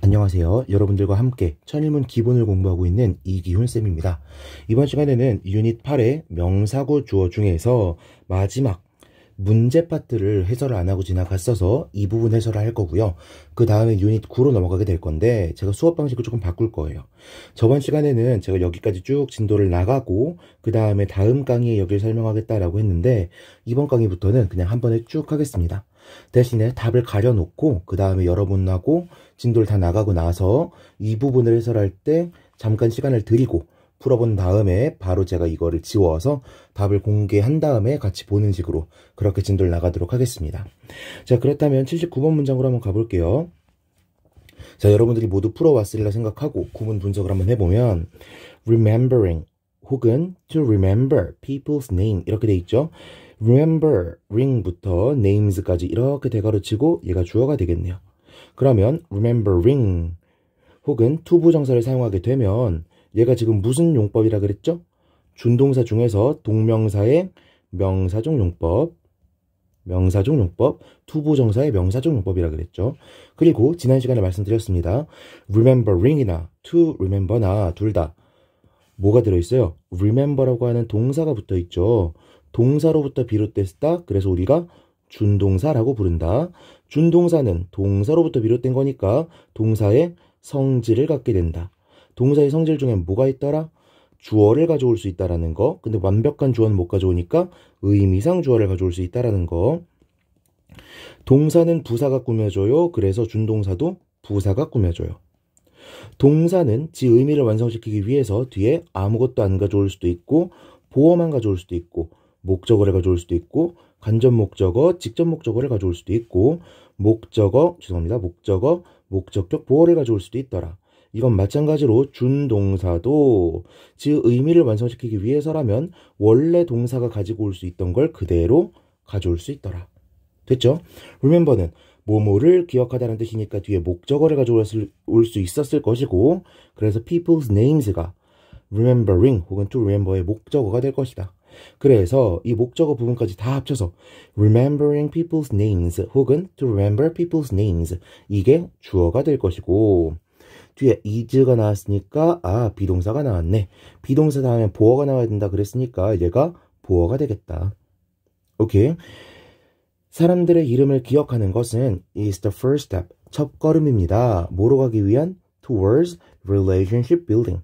안녕하세요. 여러분들과 함께 천일문 기본을 공부하고 있는 이기훈쌤입니다. 이번 시간에는 유닛 8의 명사구 주어 중에서 마지막 문제 파트를 해설을 안 하고 지나갔어서 이 부분 해설을 할 거고요. 그 다음에 유닛 9로 넘어가게 될 건데 제가 수업 방식을 조금 바꿀 거예요. 저번 시간에는 제가 여기까지 쭉 진도를 나가고 그 다음에 다음 강의에 여기를 설명하겠다라고 했는데 이번 강의부터는 그냥 한 번에 쭉 하겠습니다. 대신에 답을 가려놓고 그 다음에 여러분하고 진도를 다 나가고 나서 이 부분을 해설할 때 잠깐 시간을 드리고 풀어본 다음에 바로 제가 이거를 지워서 답을 공개한 다음에 같이 보는 식으로 그렇게 진도를 나가도록 하겠습니다. 자, 그렇다면 79번 문장으로 한번 가볼게요. 자, 여러분들이 모두 풀어왔으리라 생각하고 구문 분석을 한번 해보면 remembering 혹은 to remember people's name 이렇게 돼 있죠. remembering부터 names까지 이렇게 대괄호 치고 얘가 주어가 되겠네요. 그러면 remembering 혹은 to 부정사를 사용하게 되면 얘가 지금 무슨 용법이라 그랬죠? 준동사 중에서 동명사의 명사적 용법, to 부정사의 명사적 용법이라 그랬죠. 그리고 지난 시간에 말씀드렸습니다. remembering이나 to remember나 둘 다 뭐가 들어있어요? remember라고 하는 동사가 붙어있죠. 동사로부터 비롯됐다. 그래서 우리가 준동사라고 부른다. 준동사는 동사로부터 비롯된 거니까 동사의 성질을 갖게 된다. 동사의 성질 중에 뭐가 있더라? 주어를 가져올 수 있다라는 거. 근데 완벽한 주어는 못 가져오니까 의미상 주어를 가져올 수 있다라는 거. 동사는 부사가 꾸며줘요. 그래서 준동사도 부사가 꾸며줘요. 동사는 지 의미를 완성시키기 위해서 뒤에 아무것도 안 가져올 수도 있고 보어만 가져올 수도 있고 목적어를 가져올 수도 있고 간접 목적어, 직접 목적어를 가져올 수도 있고 목적어, 목적격 보어를 가져올 수도 있더라. 이건 마찬가지로 준동사도 지 의미를 완성시키기 위해서라면 원래 동사가 가지고 올 수 있던 걸 그대로 가져올 수 있더라. 됐죠? remember는 뭐뭐를 기억하다는 뜻이니까 뒤에 목적어를 가져올 수 있었을 것이고 그래서 people's names가 remembering 혹은 to remember의 목적어가 될 것이다. 그래서 이 목적어 부분까지 다 합쳐서 remembering people's names 혹은 to remember people's names 이게 주어가 될 것이고 뒤에 is가 나왔으니까 비동사가 나왔네. 비동사 다음에 보어가 나와야 된다 그랬으니까 얘가 보어가 되겠다. 오케이. 사람들의 이름을 기억하는 것은 is the first step. 첫걸음입니다. 뭐로 가기 위한? towards relationship building.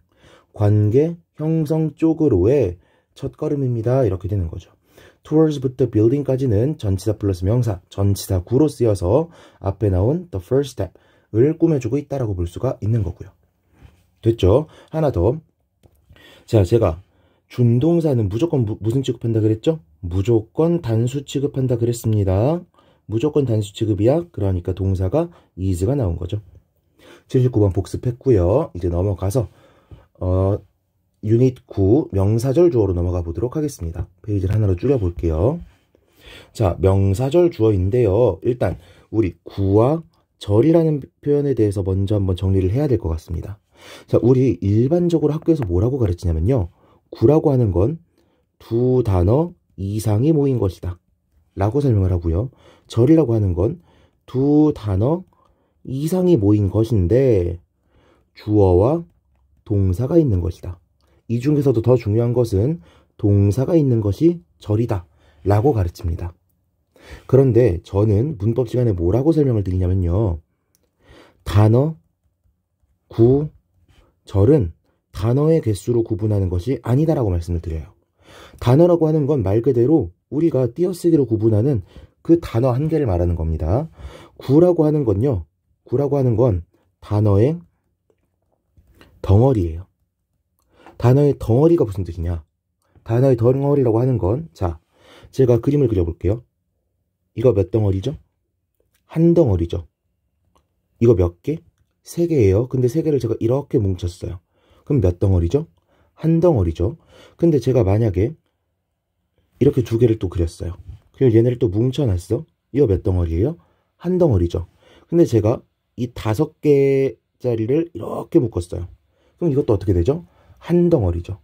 관계 형성 쪽으로의 첫걸음입니다. 이렇게 되는 거죠. towards부터 building까지는 전치사 플러스 명사, 전치사 구로 쓰여서 앞에 나온 the first step을 꾸며주고 있다라고 볼 수가 있는 거고요. 됐죠? 하나 더. 자, 제가 준동사는 무조건 무슨 취급한다 그랬죠? 무조건 단수 취급한다 그랬습니다. 무조건 단수 취급이야. 그러니까 동사가 is가 나온 거죠. 79번 복습했고요. 이제 넘어가서 유닛 9 명사절 주어로 넘어가 보도록 하겠습니다. 페이지를 하나로 줄여볼게요. 자, 명사절 주어인데요. 일단 우리 구와 절이라는 표현에 대해서 먼저 한번 정리를 해야 될 것 같습니다. 자, 우리 일반적으로 학교에서 뭐라고 가르치냐면요. 구라고 하는 건 두 단어 이상이 모인 것이다 라고 설명을 하고요. 절이라고 하는 건 두 단어 이상이 모인 것인데 주어와 동사가 있는 것이다. 이 중에서도 더 중요한 것은 동사가 있는 것이 절이다 라고 가르칩니다. 그런데 저는 문법 시간에 뭐라고 설명을 드리냐면요. 단어, 구, 절은 단어의 개수로 구분하는 것이 아니다라고 말씀을 드려요. 단어라고 하는 건 말 그대로 우리가 띄어쓰기로 구분하는 그 단어 한 개를 말하는 겁니다. 구라고 하는 건요. 구라고 하는 건 단어의 덩어리예요. 단어의 덩어리가 무슨 뜻이냐? 단어의 덩어리라고 하는 건 자, 제가 그림을 그려볼게요. 이거 몇 덩어리죠? 한 덩어리죠. 이거 몇 개? 세 개예요. 근데 세 개를 제가 이렇게 뭉쳤어요. 그럼 몇 덩어리죠? 한 덩어리죠. 근데 제가 만약에 이렇게 두 개를 또 그렸어요. 그리고 얘네를 또 뭉쳐놨어. 이거 몇 덩어리예요? 한 덩어리죠. 근데 제가 이 5개짜리를 이렇게 묶었어요. 그럼 이것도 어떻게 되죠? 한 덩어리죠.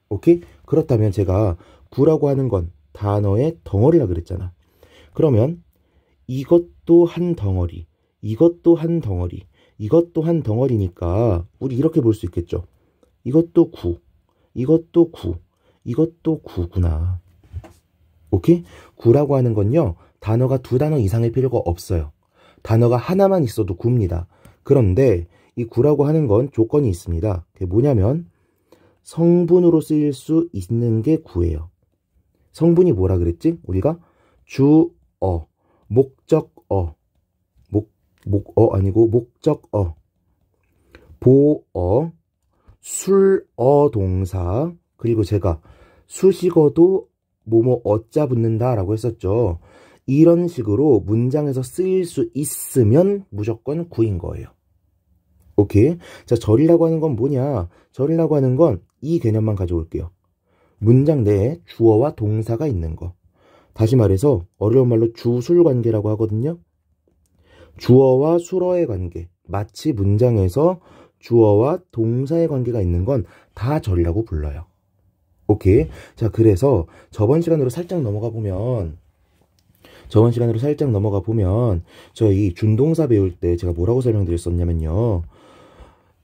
오케이? 그렇다면 제가 구라고 하는 건 단어의 덩어리라 그랬잖아. 그러면 이것도 한 덩어리, 이것도 한 덩어리, 이것도 한 덩어리니까 우리 이렇게 볼 수 있겠죠. 이것도 9, 이것도 9, 이것도 9구나. 오케이? 9라고 하는 건요. 단어가 2단어 이상일 필요가 없어요. 단어가 하나만 있어도 9입니다. 그런데 이 9라고 하는 건 조건이 있습니다. 그게 뭐냐면 성분으로 쓰일 수 있는 게 9예요. 성분이 뭐라 그랬지? 우리가 주어, 목적어, 목어 아니고 목적어, 보어, 술어 동사, 그리고 제가 수식어도 뭐뭐 어자 붙는다 라고 했었죠. 이런 식으로 문장에서 쓰일 수 있으면 무조건 9인 거예요. 오케이? 자, 절이라고 하는 건 뭐냐? 절이라고 하는 건 이 개념만 가져올게요. 문장 내에 주어와 동사가 있는 거. 다시 말해서 어려운 말로 주술 관계라고 하거든요. 주어와 술어의 관계. 마치 문장에서 주어와 동사의 관계가 있는 건 다 절이라고 불러요. 오케이? 자, 그래서 저번 시간으로 살짝 넘어가 보면 저희 준동사 배울 때 제가 뭐라고 설명드렸었냐면요.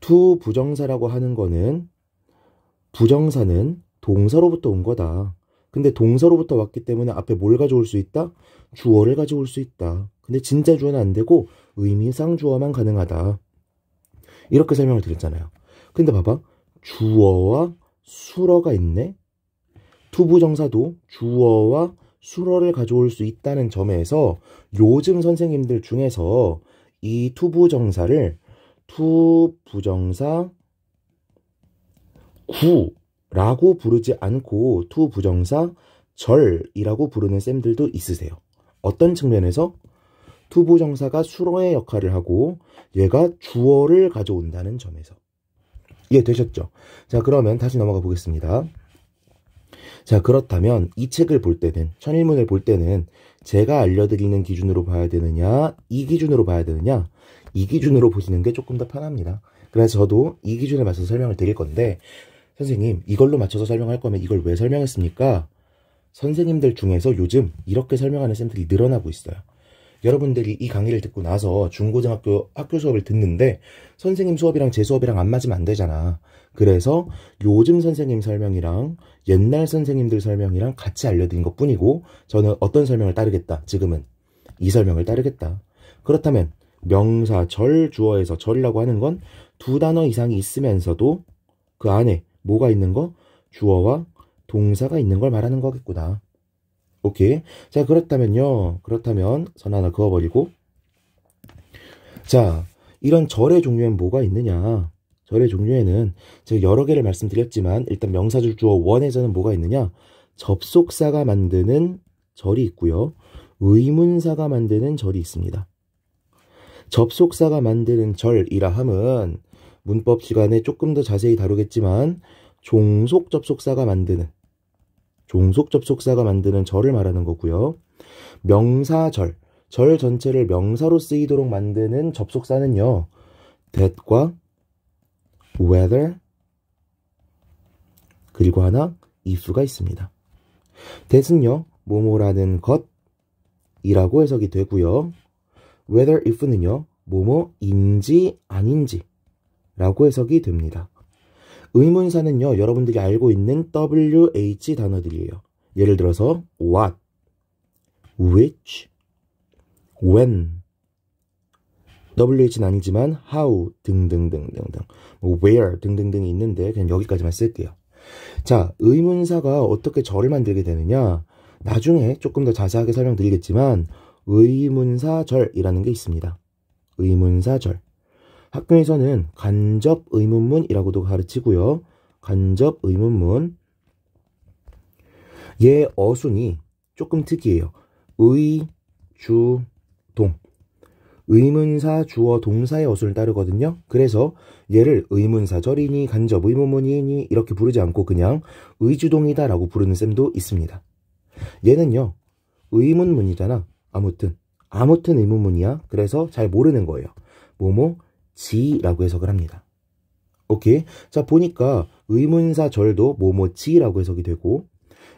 to 부정사라고 하는 거는 부정사는 동사로부터 온 거다. 근데 동사로부터 왔기 때문에 앞에 뭘 가져올 수 있다? 주어를 가져올 수 있다. 근데 진짜 주어는 안 되고 의미상 주어만 가능하다. 이렇게 설명을 드렸잖아요. 근데 봐봐. 주어와 술어가 있네. to 부정사도 주어와 술어를 가져올 수 있다는 점에서 요즘 선생님들 중에서 이 to 부정사를 to 부정사 9라고 부르지 않고 to 부정사 절이라고 부르는 쌤들도 있으세요. 어떤 측면에서? to 부정사가 술어의 역할을 하고 얘가 주어를 가져온다는 점에서. 이해되셨죠? 자, 그러면 다시 넘어가 보겠습니다. 자, 그렇다면 이 책을 볼 때는, 천일문을 볼 때는 제가 알려드리는 기준으로 봐야 되느냐, 이 기준으로 봐야 되느냐, 이 기준으로 보시는 게 조금 더 편합니다. 그래서 저도 이 기준에 맞춰서 설명을 드릴 건데, 선생님, 이걸로 맞춰서 설명할 거면 이걸 왜 설명했습니까? 선생님들 중에서 요즘 이렇게 설명하는 쌤들이 늘어나고 있어요. 여러분들이 이 강의를 듣고 나서 중고등학교 학교 수업을 듣는데 선생님 수업이랑 제 수업이랑 안 맞으면 안 되잖아. 그래서 요즘 선생님 설명이랑 옛날 선생님들 설명이랑 같이 알려드린 것 뿐이고 저는 어떤 설명을 따르겠다. 지금은 이 설명을 따르겠다. 그렇다면 명사, 절, 주어에서 절이라고 하는 건 2단어 이상이 있으면서도 그 안에 뭐가 있는 거? 주어와 동사가 있는 걸 말하는 거겠구나. 오케이. 자, 그렇다면 선 하나 그어버리고. 자, 이런 절의 종류엔 뭐가 있느냐? 절의 종류에는 제가 여러 개를 말씀드렸지만 일단 명사절 주어 원에서는 뭐가 있느냐? 접속사가 만드는 절이 있고요. 의문사가 만드는 절이 있습니다. 접속사가 만드는 절이라 함은 문법 시간에 조금 더 자세히 다루겠지만 종속 접속사가 만드는 절을 말하는 거고요. 명사절, 절 전체를 명사로 쓰이도록 만드는 접속사는요. that과 whether 그리고 하나 if가 있습니다. that은요. 뭐뭐라는 것이라고 해석이 되고요. whether if는요. 뭐뭐인지 아닌지 라고 해석이 됩니다. 의문사는요, 여러분들이 알고 있는 WH 단어들이에요. 예를 들어서 what, which, when, WH는 아니지만 how 등등등등등, where 등등등이 있는데 그냥 여기까지만 쓸게요. 자, 의문사가 어떻게 절을 만들게 되느냐? 나중에 조금 더 자세하게 설명드리겠지만 의문사절이라는 게 있습니다. 의문사절. 학교에서는 간접 의문문이라고도 가르치고요. 간접 의문문. 얘 어순이 조금 특이해요. 의, 주, 동. 의문사, 주어, 동사의 어순을 따르거든요. 그래서 얘를 의문사절이니 간접 의문문이니 이렇게 부르지 않고 그냥 의주동이다 라고 부르는 쌤도 있습니다. 얘는요. 의문문이잖아. 아무튼 의문문이야. 그래서 잘 모르는 거예요. 뭐뭐 지라고 해석을 합니다. 오케이. 자, 보니까 의문사 절도 뭐뭐지라고 해석이 되고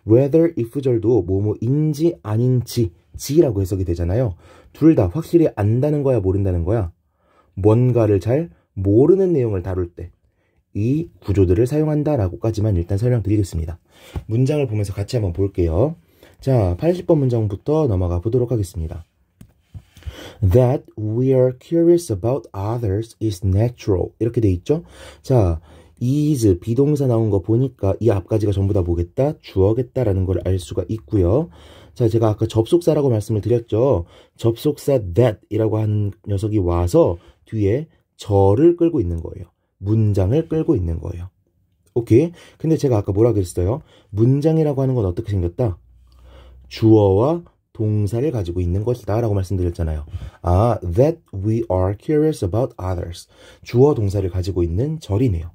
whether if 절도 뭐뭐인지 아닌지 지라고 해석이 되잖아요. 둘 다 확실히 안다는 거야 모른다는 거야? 뭔가를 잘 모르는 내용을 다룰 때 이 구조들을 사용한다라고까지만 일단 설명드리겠습니다. 문장을 보면서 같이 한번 볼게요. 자, 80번 문장부터 넘어가 보도록 하겠습니다. That we are curious about others is natural. 이렇게 돼 있죠? 자, is, 비동사 나온 거 보니까 이 앞까지가 전부 다 뭐겠다? 주어겠다라는 걸 알 수가 있고요. 자, 제가 아까 접속사라고 말씀을 드렸죠? 접속사 that 이라고 하는 녀석이 와서 뒤에 저를 끌고 있는 거예요. 문장을 끌고 있는 거예요. 오케이? 근데 제가 아까 뭐라 그랬어요? 문장이라고 하는 건 어떻게 생겼다? 주어와 동사를 가지고 있는 것이다 라고 말씀드렸잖아요. 아, that we are curious about others. 주어 동사를 가지고 있는 절이네요.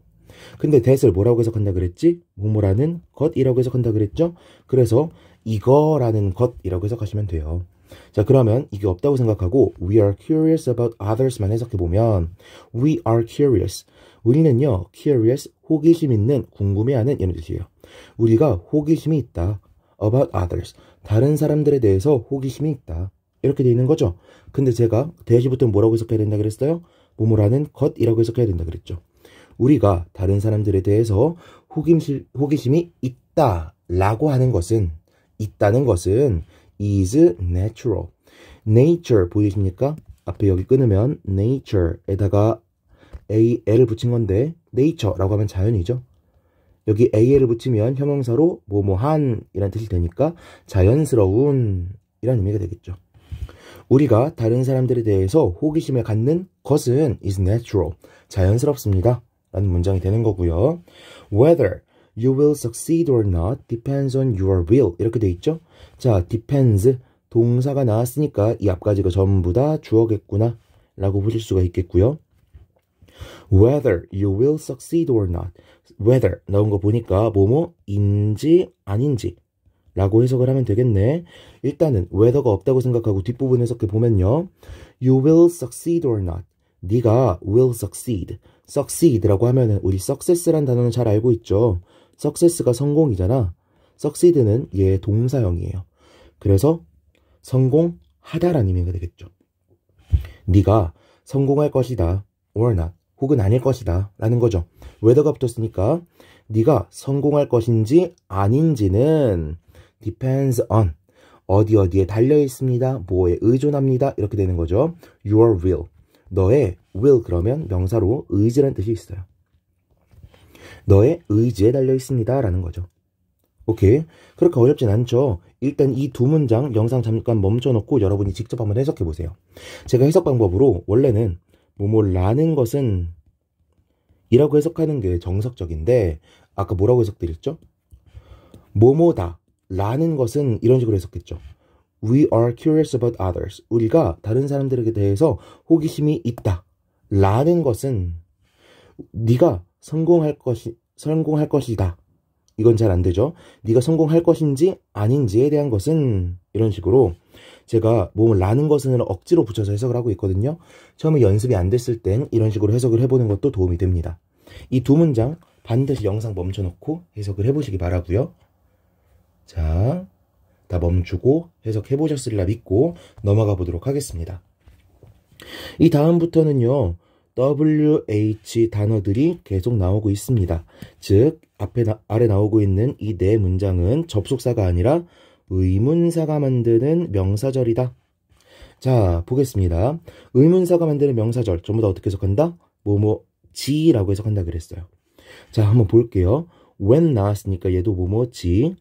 근데 that을 뭐라고 해석한다 그랬지? 뭐뭐라는 것이라고 해석한다 그랬죠? 그래서 이거라는 것이라고 해석하시면 돼요. 자, 그러면 이게 없다고 생각하고 we are curious about others만 해석해보면 we are curious. 우리는요, curious, 호기심 있는, 궁금해하는 이런 뜻이에요. 우리가 호기심이 있다. about others. 다른 사람들에 대해서 호기심이 있다. 이렇게 돼 있는 거죠. 근데 제가 대시부터 뭐라고 해석해야 된다 그랬어요? 뭐뭐라는 것이라고 해석해야 된다 그랬죠. 우리가 다른 사람들에 대해서 호기심이 있다라고 하는 것은, 있다는 것은 is natural. nature 보이십니까? 앞에 여기 끊으면 nature에다가 al을 붙인 건데 nature라고 하면 자연이죠. 여기 al을 붙이면 형용사로 뭐뭐한 이란 뜻이 되니까 자연스러운 이란 의미가 되겠죠. 우리가 다른 사람들에 대해서 호기심을 갖는 것은 is natural. 자연스럽습니다. 라는 문장이 되는 거고요. Whether you will succeed or not depends on your will. 이렇게 돼 있죠. 자, depends. 동사가 나왔으니까 이 앞까지가 전부 다 주어겠구나 라고 보실 수가 있겠고요. Whether you will succeed or not. Whether 나온 거 보니까 뭐뭐인지 아닌지 라고 해석을 하면 되겠네. 일단은 whether가 없다고 생각하고 뒷부분 해석해 보면요. You will succeed or not. 네가 will succeed. succeed라고 하면은 우리 success란 단어는 잘 알고 있죠. success가 성공이잖아. succeed는 얘 동사형이에요. 그래서 성공하다라는 의미가 되겠죠. 네가 성공할 것이다. or not. 혹은 아닐 것이다 라는 거죠. whether가 붙었으니까 네가 성공할 것인지 아닌지는 depends on 어디에 달려 있습니다. 뭐에 의존합니다. 이렇게 되는 거죠. your will. 너의 will 그러면 명사로 의지라는 뜻이 있어요. 너의 의지에 달려 있습니다 라는 거죠. 오케이. 그렇게 어렵진 않죠. 일단 이 두 문장 영상 잠깐 멈춰놓고 여러분이 직접 한번 해석해 보세요. 제가 해석 방법으로 원래는 뭐뭐라는 것은 이라고 해석하는 게 정석적인데 아까 뭐라고 해석드렸죠? 뭐뭐다 라는 것은 이런 식으로 해석했죠. We are curious about others. 우리가 다른 사람들에게 대해서 호기심이 있다 라는 것은 네가 성공할 것이다. 이건 잘 안 되죠. 네가 성공할 것인지 아닌지에 대한 것은 이런 식으로 제가 뭐라는 것은 억지로 붙여서 해석을 하고 있거든요. 처음에 연습이 안 됐을 땐 이런 식으로 해석을 해보는 것도 도움이 됩니다. 이 두 문장 반드시 영상 멈춰놓고 해석을 해보시기 바라고요. 자, 다 멈추고 해석해보셨으리라 믿고 넘어가 보도록 하겠습니다. 이 다음부터는요. WH 단어들이 계속 나오고 있습니다. 즉 아래 나오고 있는 이 네 문장은 접속사가 아니라 의문사가 만드는 명사절이다. 자, 보겠습니다. 의문사가 만드는 명사절 전부 다 어떻게 해석한다? 뭐뭐지라고 해석한다 그랬어요. 자, 한번 볼게요. when 나왔으니까 얘도 뭐뭐지.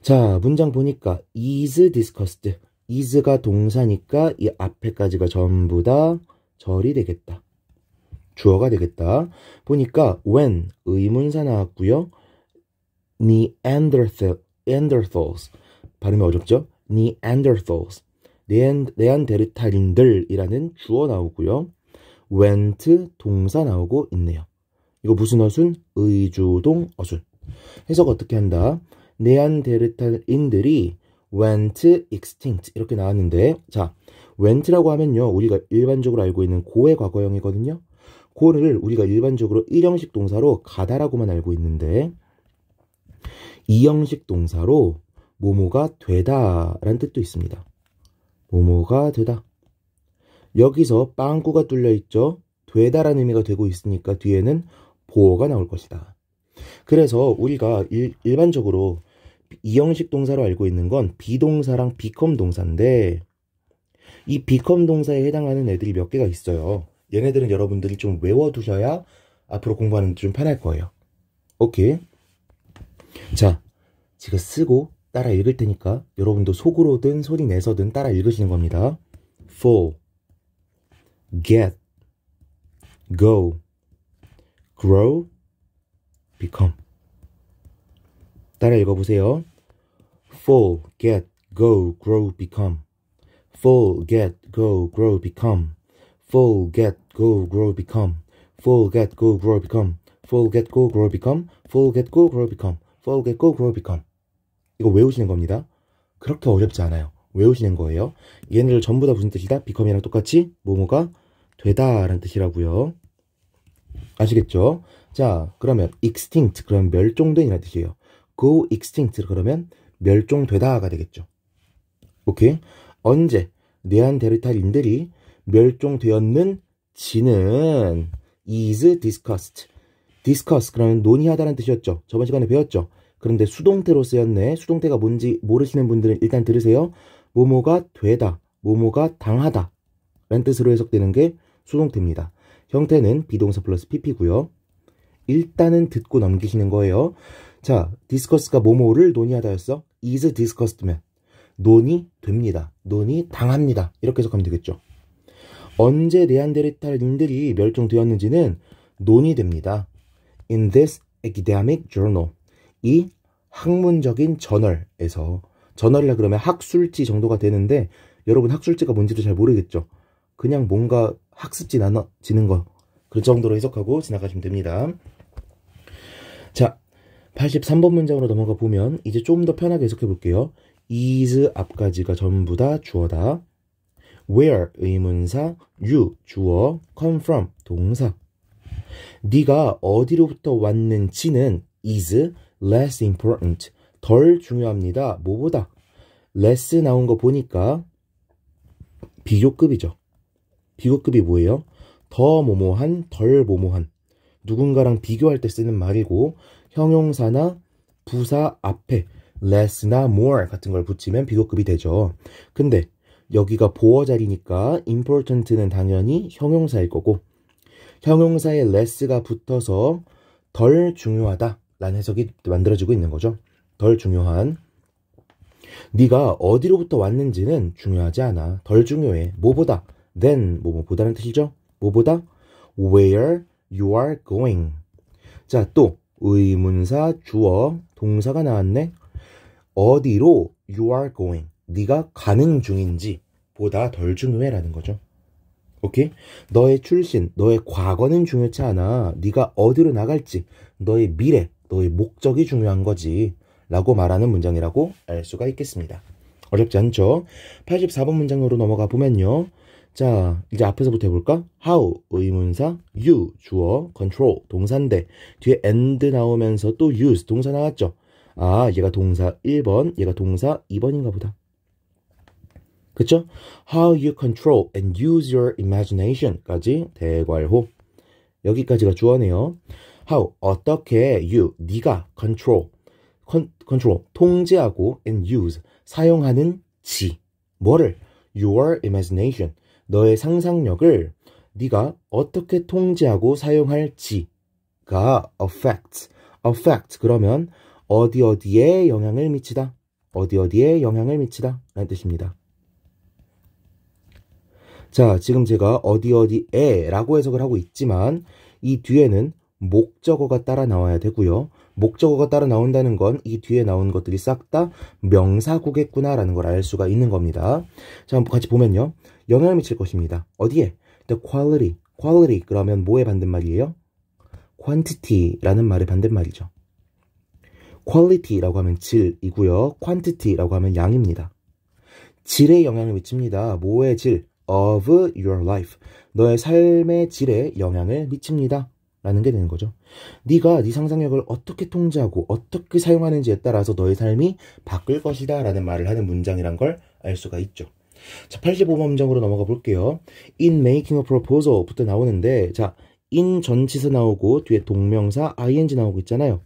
자, 문장 보니까 is discussed. is가 동사니까 이 앞에까지가 전부 다 절이 되겠다. 주어가 되겠다. 보니까 when 의문사 나왔고요. Neanderthals 발음이 어렵죠? Neanderthals 네안데르탈인들이라는 주어 나오고요. went 동사 나오고 있네요. 이거 무슨 어순? 의주동 어순. 해석 어떻게 한다? 네안데르탈인들이 went extinct 이렇게 나왔는데 자, went라고 하면요. 우리가 일반적으로 알고 있는 고의 과거형이거든요. 고를 우리가 일반적으로 1형식 동사로 가다라고만 알고 있는데 2형식 동사로 뭐뭐가 되다 라는 뜻도 있습니다. 뭐뭐가 되다. 여기서 빵꾸가 뚫려 있죠. 되다라는 의미가 되고 있으니까 뒤에는 보어가 나올 것이다. 그래서 우리가 일반적으로 이 형식 동사로 알고 있는 건 비동사랑 become 동사인데 이 become 동사에 해당하는 애들이 몇 개가 있어요. 얘네들은 여러분들이 좀 외워두셔야 앞으로 공부하는 데 좀 편할 거예요. 오케이. 자, 제가 쓰고 따라 읽을 테니까 여러분도 속으로든 소리 내서든 따라 읽으시는 겁니다. fall, get, go, grow, become. 따라 읽어보세요. fall, get, go, grow, become. fall, get, go, grow, become. fall, get, go, grow, become. fall, get, go, grow, become. fall, get, go, grow, become. fall, get, go, grow, become. fall, get, go, grow, become. 이거 외우시는 겁니다. 그렇게 어렵지 않아요. 외우시는 거예요. 얘네들 전부 다 무슨 뜻이다? become이랑 똑같이 뭐뭐가 되다 라는 뜻이라고요. 아시겠죠? 자, 그러면 extinct 그러면 멸종된 이라는 뜻이에요. go extinct 그러면 멸종되다가 되겠죠. 오케이? 언제 네안데르탈인들이 멸종되었는지는 is discussed. discuss 그러면 논의하다라는 뜻이었죠. 저번 시간에 배웠죠. 그런데 수동태로 쓰였네. 수동태가 뭔지 모르시는 분들은 일단 들으세요. 뭐뭐가 되다, 뭐뭐가 당하다 라는 뜻으로 해석되는 게 수동태입니다. 형태는 비동사 플러스 pp고요. 일단은 듣고 넘기시는 거예요. 자, discuss가 뭐뭐를 논의하다였어. is discussed면 논의됩니다. 논의당합니다. 이렇게 해석하면 되겠죠. 언제 네안데르탈인들이 멸종되었는지는 논의됩니다. In this academic journal. 이 학문적인 저널에서, 저널이라 그러면 학술지 정도가 되는데 여러분 학술지가 뭔지도 잘 모르겠죠. 그냥 뭔가 학습지 나눠지는 거 그 정도로 해석하고 지나가시면 됩니다. 자, 83번 문장으로 넘어가 보면 이제 좀 더 편하게 해석해 볼게요. is 앞까지가 전부 다 주어다. where 의문사, you 주어, come from 동사. 네가 어디로부터 왔는지는 is less important 덜 중요합니다. 뭐보다? less 나온 거 보니까 비교급이죠. 비교급이 뭐예요? 더 뭐뭐한, 덜 뭐뭐한. 누군가랑 비교할 때 쓰는 말이고 형용사나 부사 앞에 less나 more 같은 걸 붙이면 비교급이 되죠. 근데 여기가 보어 자리니까 important는 당연히 형용사일 거고 형용사에 less가 붙어서 덜 중요하다 라는 해석이 만들어지고 있는 거죠. 덜 중요한. 네가 어디로부터 왔는지는 중요하지 않아. 덜 중요해. 뭐보다? than 뭐보다는 뜻이죠. 뭐보다? where you are going. 자, 또 의문사, 주어, 동사가 나왔네. 어디로 you are going. 네가 가는 중인지 보다 덜 중요해라는 거죠. 오케이? 너의 출신, 너의 과거는 중요치 않아. 네가 어디로 나갈지, 너의 미래, 너의 목적이 중요한 거지 라고 말하는 문장이라고 알 수가 있겠습니다. 어렵지 않죠? 84번 문장으로 넘어가 보면요. 자, 이제 앞에서부터 해볼까? how, 의문사, you, 주어, control, 동사인데 뒤에 and 나오면서 또 use, 동사 나왔죠? 아, 얘가 동사 1번, 얘가 동사 2번인가 보다. 그쵸? how you control and use your imagination 까지 대괄호. 여기까지가 주어네요. how, 어떻게, you, 네가, control, 통제하고 and use, 사용하는 지, 뭐를? your imagination, 너의 상상력을 네가 어떻게 통제하고 사용할지가 affect 그러면 어디에 영향을 미치다, 어디에 영향을 미치다 라는 뜻입니다. 자, 지금 제가 어디에 라고 해석을 하고 있지만 이 뒤에는 목적어가 따라 나와야 되고요. 목적어가 따라 나온다는 건 이 뒤에 나온 것들이 싹 다 명사구겠구나 라는 걸 알 수가 있는 겁니다. 자, 한번 같이 보면요. 영향을 미칠 것입니다. 어디에? The quality 그러면 뭐의 반대말이에요? quantity라는 말의 반대말이죠. quality라고 하면 질이고요. quantity라고 하면 양입니다. 질에 영향을 미칩니다. 뭐의 질? of your life. 너의 삶의 질에 영향을 미칩니다. 라는 게 되는 거죠. 네가 네 상상력을 어떻게 통제하고 어떻게 사용하는지에 따라서 너의 삶이 바뀔 것이다 라는 말을 하는 문장이란 걸 알 수가 있죠. 자, 85번 문장으로 넘어가 볼게요. In making a proposal 부터 나오는데, 자, in 전치사 나오고 뒤에 동명사 ing 나오고 있잖아요.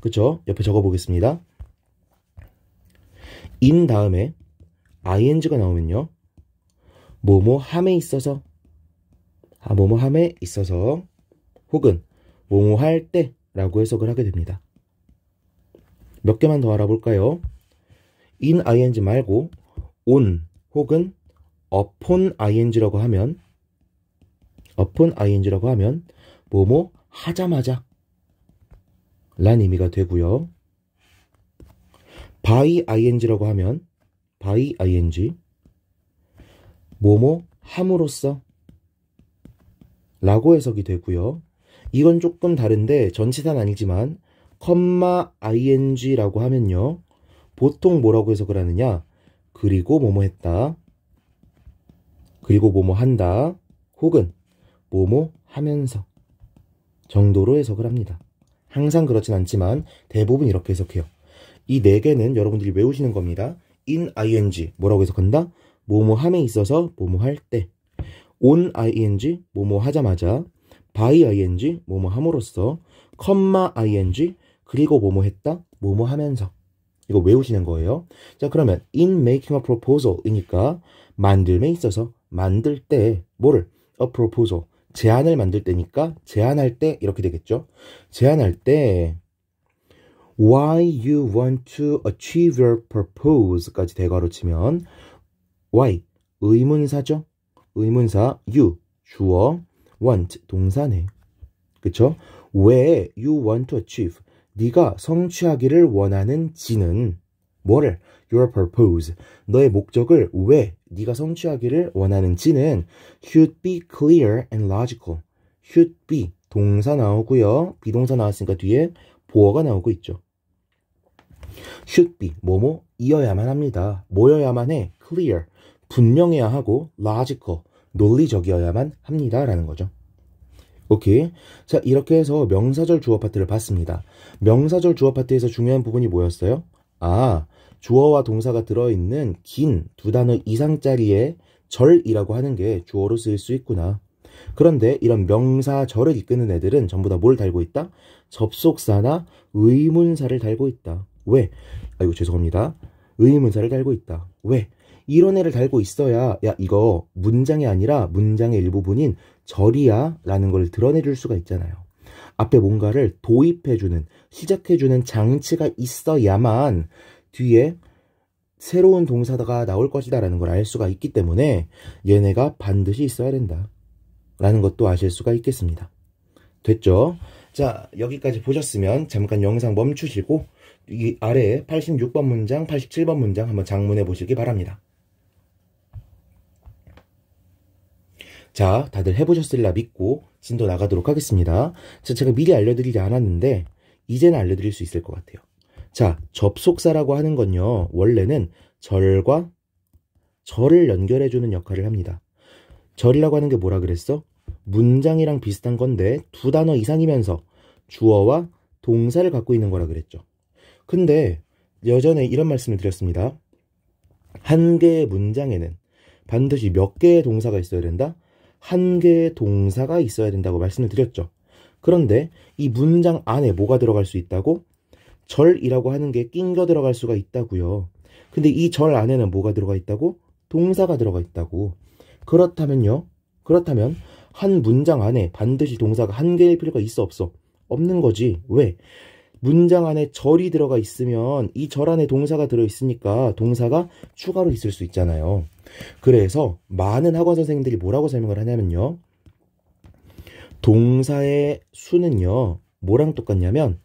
그쵸? 옆에 적어 보겠습니다. in 다음에 ing가 나오면요. 뭐뭐 함에 있어서, 뭐뭐 함에 있어서 혹은 뭐뭐 할 때라고 해석을 하게 됩니다. 몇 개만 더 알아볼까요? in ing 말고 on 혹은 upon ing라고 하면 뭐뭐 하자마자 란 의미가 되고요. by ing라고 하면 by ing 뭐뭐 함으로써 라고 해석이 되고요. 이건 조금 다른데 전치사는 아니지만 ing라고 하면요. 보통 뭐라고 해석을 하느냐? 그리고 뭐뭐 했다. 그리고 뭐뭐 한다. 혹은 뭐뭐 하면서 정도로 해석을 합니다. 항상 그렇진 않지만 대부분 이렇게 해석해요. 이 네 개는 여러분들이 외우시는 겁니다. in ing 뭐라고 해석한다? 뭐뭐 함에 있어서 뭐뭐 할 때. on ing 뭐뭐 하자마자. by ing 뭐뭐 함으로써. ing 그리고 뭐뭐 했다? 뭐뭐 하면서. 이거 외우시는 거예요. 자, 그러면 in making a proposal 이니까 만들매 있어서 만들 때 뭐를? a proposal 제안을 만들 때니까 제안할 때 이렇게 되겠죠. 제안할 때 why you want to achieve your propose까지 대괄호 치면 why 의문사죠. 의문사 you 주어 want 동사네. 그쵸? 왜 you want to achieve 네가 성취하기를 원하는 지는 뭐를? your purpose 너의 목적을 왜 네가 성취하기를 원하는 지는 should be clear and logical should be 동사 나오고요. 비동사 나왔으니까 뒤에 보어가 나오고 있죠. should be 뭐뭐 이어야만 합니다. 뭐여야만 해? clear 분명해야 하고 logical 논리적이어야만 합니다 라는 거죠. 오케이. 자, 이렇게 해서 명사절 주어 파트를 봤습니다. 명사절 주어 파트에서 중요한 부분이 뭐였어요? 주어와 동사가 들어있는 긴 두 단어 이상짜리의 절이라고 하는 게 주어로 쓰일 수 있구나. 그런데 이런 명사절을 이끄는 애들은 전부 다 뭘 달고 있다? 접속사나 의문사를 달고 있다. 왜? 아이고 죄송합니다. 의문사를 달고 있다. 왜? 이런 애를 달고 있어야 야 이거 문장이 아니라 문장의 일부분인 절이야 라는 걸 드러내줄 수가 있잖아요. 앞에 뭔가를 도입해주는 시작해주는 장치가 있어야만 뒤에 새로운 동사가 나올 것이다 라는 걸 알 수가 있기 때문에 얘네가 반드시 있어야 된다 라는 것도 아실 수가 있겠습니다. 됐죠? 자, 여기까지 보셨으면 잠깐 영상 멈추시고 이 아래에 86번 문장, 87번 문장 한번 작문해 보시기 바랍니다. 자, 다들 해보셨으리라 믿고 진도 나가도록 하겠습니다. 자, 제가 미리 알려드리지 않았는데 이제는 알려드릴 수 있을 것 같아요. 자, 접속사라고 하는 건요. 원래는 절과 절을 연결해주는 역할을 합니다. 절이라고 하는 게 뭐라 그랬어? 문장이랑 비슷한 건데 두 단어 이상이면서 주어와 동사를 갖고 있는 거라 그랬죠. 근데 예전에 이런 말씀을 드렸습니다. 한 개의 문장에는 반드시 몇 개의 동사가 있어야 된다? 한 개의 동사가 있어야 된다고 말씀을 드렸죠. 그런데 이 문장 안에 뭐가 들어갈 수 있다고? 절이라고 하는 게 낑겨 들어갈 수가 있다고요. 근데 이 절 안에는 뭐가 들어가 있다고? 동사가 들어가 있다고. 그렇다면 한 문장 안에 반드시 동사가 한 개일 필요가 있어 없어? 없는 거지. 왜? 문장 안에 절이 들어가 있으면 이 절 안에 동사가 들어있으니까 동사가 추가로 있을 수 있잖아요. 그래서 많은 학원 선생님들이 뭐라고 설명을 하냐면요. 동사의 수는요. 뭐랑 똑같냐면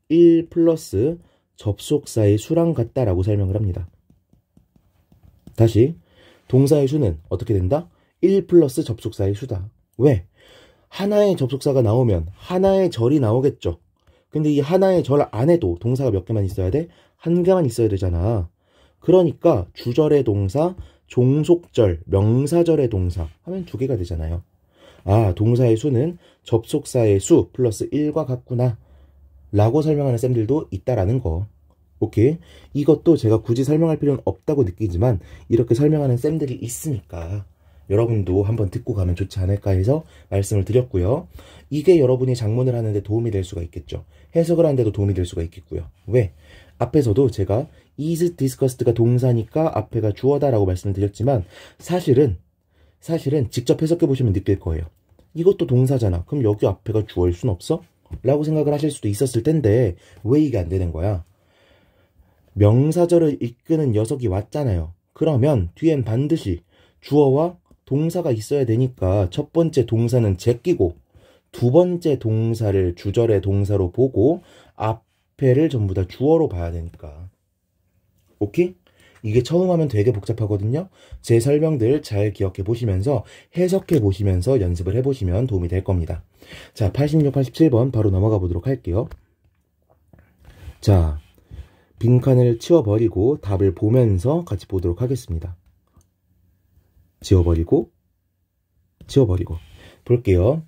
1 플러스 접속사의 수랑 같다라고 설명을 합니다. 다시 동사의 수는 어떻게 된다? 1 플러스 접속사의 수다. 왜? 하나의 접속사가 나오면 하나의 절이 나오겠죠. 근데 이 하나의 절 안에도 동사가 몇 개만 있어야 돼? 한 개만 있어야 되잖아. 그러니까 주절의 동사, 종속절, 명사절의 동사 하면 두 개가 되잖아요. 동사의 수는 접속사의 수 플러스 1과 같구나 라고 설명하는 쌤들도 있다라는 거. 오케이? 이것도 제가 굳이 설명할 필요는 없다고 느끼지만 이렇게 설명하는 쌤들이 있으니까 여러분도 한번 듣고 가면 좋지 않을까 해서 말씀을 드렸고요. 이게 여러분이 작문을 하는데 도움이 될 수가 있겠죠. 해석을 하는데도 도움이 될 수가 있겠고요. 왜? 앞에서도 제가 is discussed가 동사니까 앞에가 주어다라고 말씀을 드렸지만 사실은 직접 해석해 보시면 느낄 거예요. 이것도 동사잖아. 그럼 여기 앞에가 주어일 순 없어? 라고 생각을 하실 수도 있었을 텐데 왜 이게 안 되는 거야? 명사절을 이끄는 녀석이 왔잖아요. 그러면 뒤엔 반드시 주어와 동사가 있어야 되니까 첫 번째 동사는 제끼고 두 번째 동사를 주절의 동사로 보고 앞에를 전부 다 주어로 봐야 되니까. 오케이? 이게 처음 하면 되게 복잡하거든요. 제 설명들 잘 기억해 보시면서 해석해 보시면서 연습을 해 보시면 도움이 될 겁니다. 자, 86, 87번 바로 넘어가 보도록 할게요. 자, 빈칸을 치워버리고 답을 보면서 같이 보도록 하겠습니다. 지워버리고 볼게요.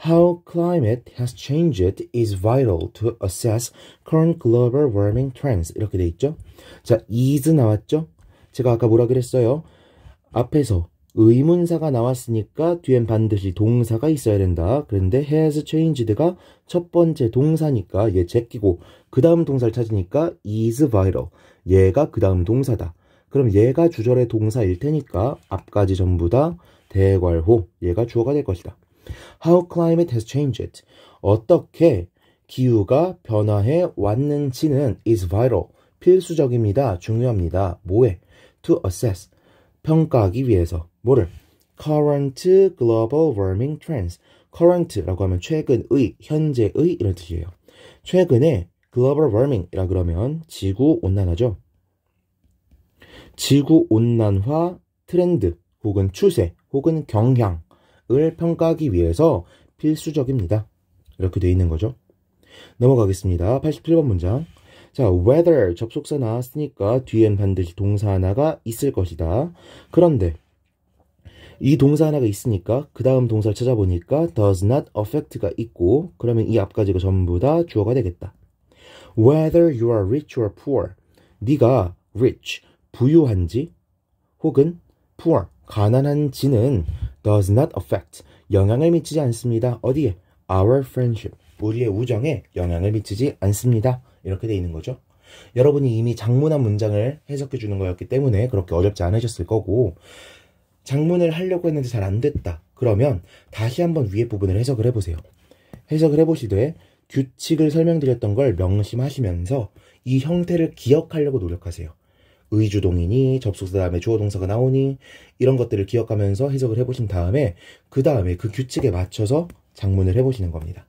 How climate has changed is vital to assess current global warming trends. 이렇게 돼 있죠. 자, is 나왔죠? 제가 아까 뭐라 그랬어요? 앞에서 의문사가 나왔으니까 뒤엔 반드시 동사가 있어야 된다. 그런데 has changed가 첫 번째 동사니까 얘 제끼고 그 다음 동사를 찾으니까 is vital. 얘가 그 다음 동사다. 그럼 얘가 주절의 동사일 테니까 앞까지 전부 다 대괄호, 얘가 주어가 될 것이다. How climate has changed. 어떻게 기후가 변화해 왔는지는 is vital. 필수적입니다. 중요합니다. 뭐에? To assess. 평가하기 위해서. 뭐를? Current global warming trends. Current라고 하면 최근의, 현재의 이런 뜻이에요. 최근에 global warming이라 그러면 지구온난화죠. 지구온난화 트렌드 혹은 추세 혹은 경향을 평가하기 위해서 필수적입니다. 이렇게 되어 있는 거죠. 넘어가겠습니다. 87번 문장. 자, whether 접속사 나왔으니까 뒤엔 반드시 동사 하나가 있을 것이다. 그런데 이 동사 하나가 있으니까 그 다음 동사를 찾아보니까 does not affect가 있고 그러면 이 앞까지가 전부 다 주어가 되겠다. Whether you are rich or poor. 네가 rich, 부유한지 혹은 poor, 가난한지는 does not affect, 영향을 미치지 않습니다. 어디에? Our friendship, 우리의 우정에 영향을 미치지 않습니다. 이렇게 돼 있는 거죠. 여러분이 이미 장문한 문장을 해석해 주는 거였기 때문에 그렇게 어렵지 않으셨을 거고 장문을 하려고 했는데 잘 안 됐다. 그러면 다시 한번 위에 부분을 해석을 해보세요. 해석을 해보시되 규칙을 설명드렸던 걸 명심하시면서 이 형태를 기억하려고 노력하세요. 의주동이니 접속사 다음에 주어동사가 나오니 이런 것들을 기억하면서 해석을 해보신 다음에 그 다음에 그 규칙에 맞춰서 장문을 해보시는 겁니다.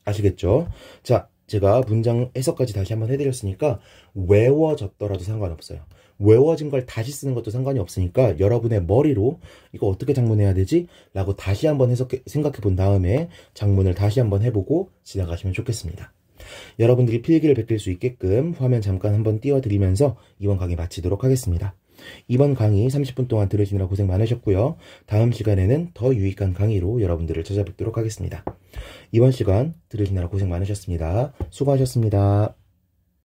아시겠죠? 자, 제가 문장 해석까지 다시 한번 해드렸으니까 외워졌더라도 상관없어요. 외워진 걸 다시 쓰는 것도 상관이 없으니까 여러분의 머리로 이거 어떻게 장문해야 되지? 라고 다시 한번 생각해 본 다음에 장문을 다시 한번 해보고 지나가시면 좋겠습니다. 여러분들이 필기를 베낄 수 있게끔 화면 잠깐 한번 띄워드리면서 이번 강의 마치도록 하겠습니다. 이번 강의 30분 동안 들으시느라 고생 많으셨고요. 다음 시간에는 더 유익한 강의로 여러분들을 찾아뵙도록 하겠습니다. 이번 시간 들으시느라 고생 많으셨습니다. 수고하셨습니다.